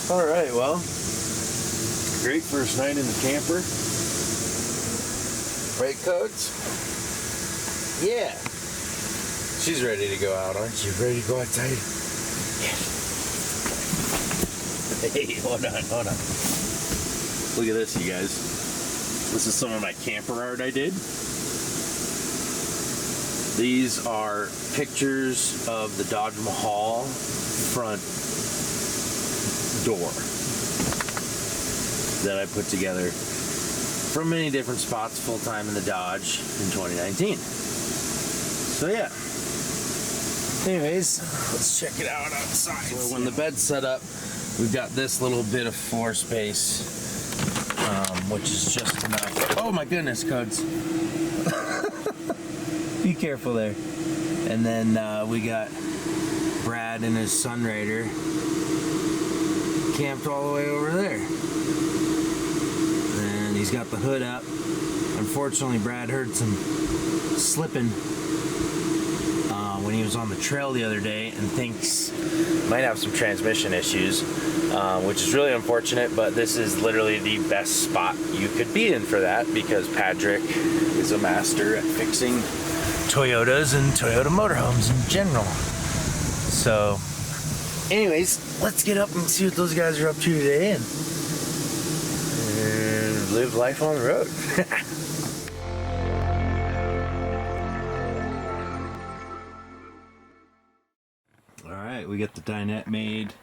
All right, well, great first night in the camper. Right, Codes? Yeah. She's ready to go out, aren't you? Ready to go outside? Yeah. Hey, hold on. Look at this, you guys. This is some of my camper art I did. These are pictures of the Dodge Mahal front door that I put together from many different spots full time in the Dodge in 2019. So yeah. Anyways, let's check it out outside. So when the bed's set up, we've got this little bit of floor space, which is just enough. Oh my goodness, Codes. Be careful there. And then we got Brad and his Sunrader camped all the way over there. And he's got the hood up. Unfortunately, Brad heard some slipping when he was on the trail the other day and thinks might have some transmission issues, which is really unfortunate, but this is literally the best spot you could be in for that because Patrick is a master at fixing Toyotas and Toyota motorhomes in general. So anyways, let's get up and see what those guys are up to today and live life on the road. Alright, we got the dinette made.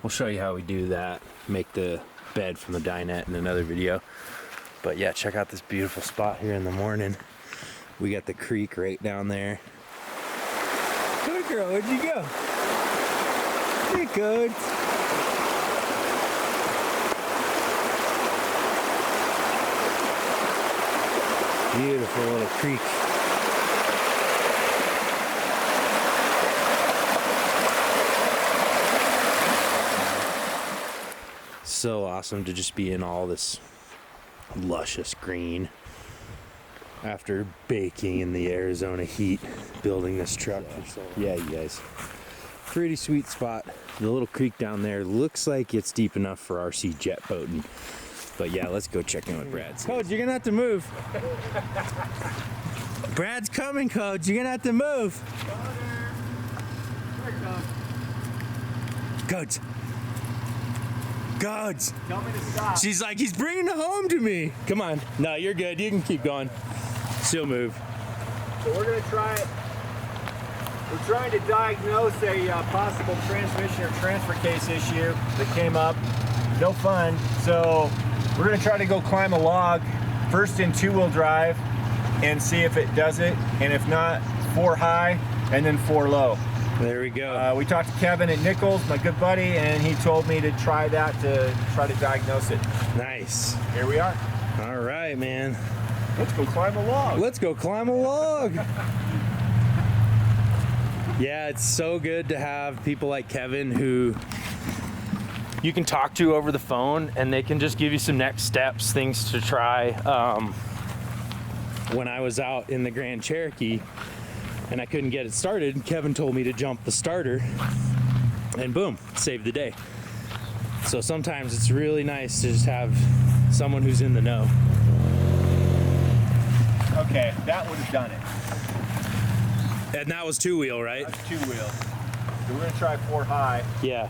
We'll show you how we do that. Make the bed from the dinette in another video. But yeah, check out this beautiful spot here in the morning. We got the creek right down there. Good girl, where'd you go? Hey, good. Beautiful little creek. So awesome to just be in all this luscious green after baking in the Arizona heat building this truck. Yeah, you guys. Pretty sweet spot. The little creek down there looks like it's deep enough for RC jet boating. But yeah, let's go check in with Brad. Codes, you're gonna have to move. Brad's coming, Codes. You're gonna have to move. Here it comes. Codes. Codes. Tell me to stop. She's like, he's bringing it home to me. Come on. No, you're good. You can keep going. She'll move. So we're gonna try it. We're trying to diagnose a possible transmission or transfer case issue that came up. No fun. So we're gonna try to go climb a log, first in 2-wheel drive, and see if it does it. And if not, 4 high and then 4 low. There we go. We talked to Kevin at Nichols, my good buddy, and he told me to try that to try to diagnose it. Nice. Here we are. All right, man. Let's go climb a log. Let's go climb a log. Yeah, it's so good to have people like Kevin who you can talk to over the phone and they can just give you some next steps, things to try. When I was out in the Grand Cherokee and I couldn't get it started, Kevin told me to jump the starter and boom, saved the day. So sometimes it's really nice to just have someone who's in the know. Okay, that would have done it. And that was 2-wheel, right? That's 2-wheel. So we're gonna try 4 high. Yeah.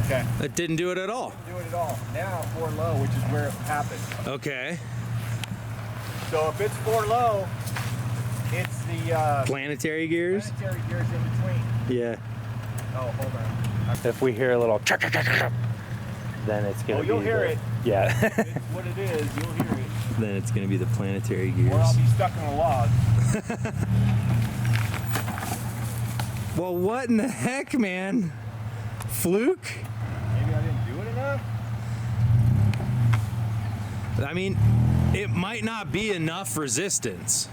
Okay. It didn't do it at all. Do it at all. Now 4 low, which is where it happened. Okay. So if it's 4 low, it's the Planetary gears? planetary gears in between. Yeah. Oh, hold on. If we hear a little then it's gonna Oh, you'll be hear the, it. Yeah. It's what it is. You'll hear it. Then it's gonna be the planetary gears. Or I'll be stuck on a log. Well, what in the heck, man? Fluke? Maybe I didn't do it enough? I mean, it might not be enough resistance.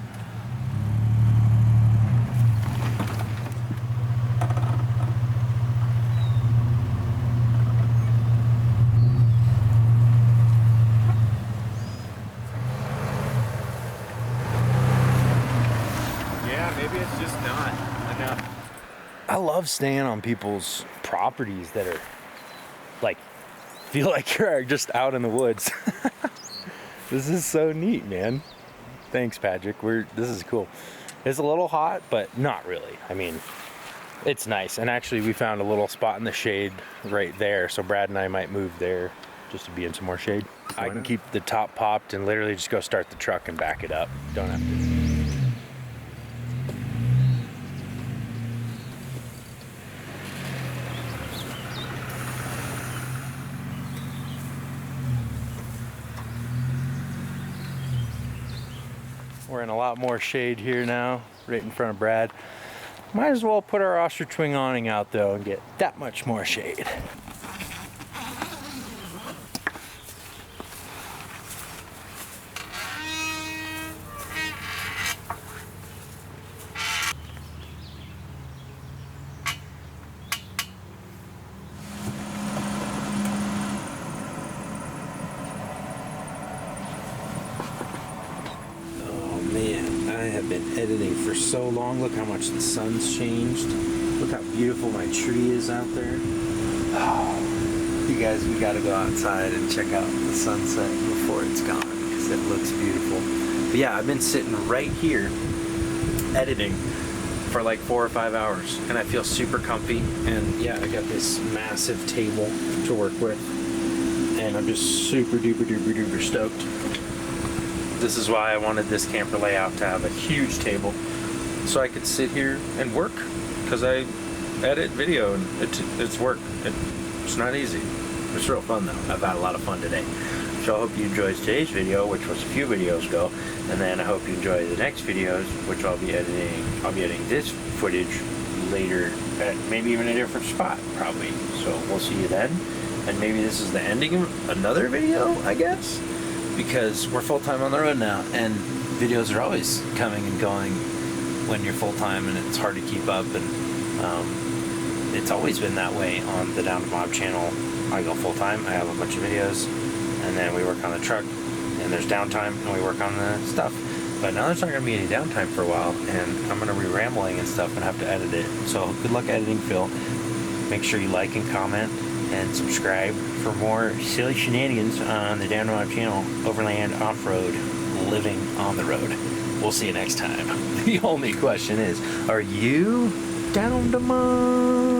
I love staying on people's properties that are like, feel like you're just out in the woods. This is so neat, man. Thanks, Patrick. This is cool. It's a little hot, but not really. I mean, it's nice. And actually, we found a little spot in the shade right there. So Brad and I might move there just to be in some more shade. I can keep the top popped and literally just go start the truck and back it up. Don't have to. We're in a lot more shade here now, right in front of Brad. Might as well put our ostrich wing awning out though and get that much more shade. I have been editing for so long. Look how much the sun's changed. Look how beautiful my tree is out there. Oh, you guys, we gotta go outside and check out the sunset before it's gone because it looks beautiful. But yeah, I've been sitting right here editing for like 4 or 5 hours and I feel super comfy. And yeah, I got this massive table to work with and I'm just super duper duper duper stoked. This is why I wanted this camper layout to have a huge table so I could sit here and work because I edit video and it's work. It's not easy. It's real fun though. I've had a lot of fun today. So I hope you enjoyed today's video, which was a few videos ago, and then I hope you enjoy the next videos, which I'll be editing. I'll be editing this footage later at maybe even a different spot probably. So we'll see you then. And maybe this is the ending of another video, I guess. Because we're full-time on the road now and videos are always coming and going when you're full-time and it's hard to keep up and it's always been that way on the Down to Mob channel. I go full-time, I have a bunch of videos and then we work on the truck and there's downtime and we work on the stuff. But now there's not going to be any downtime for a while and I'm going to be rambling and stuff and have to edit it. So good luck editing, Phil. Make sure you like and comment and subscribe for more silly shenanigans on the Down to Mob channel, Overland Off-Road, living on the road. We'll see you next time. The only question is, are you down to mob?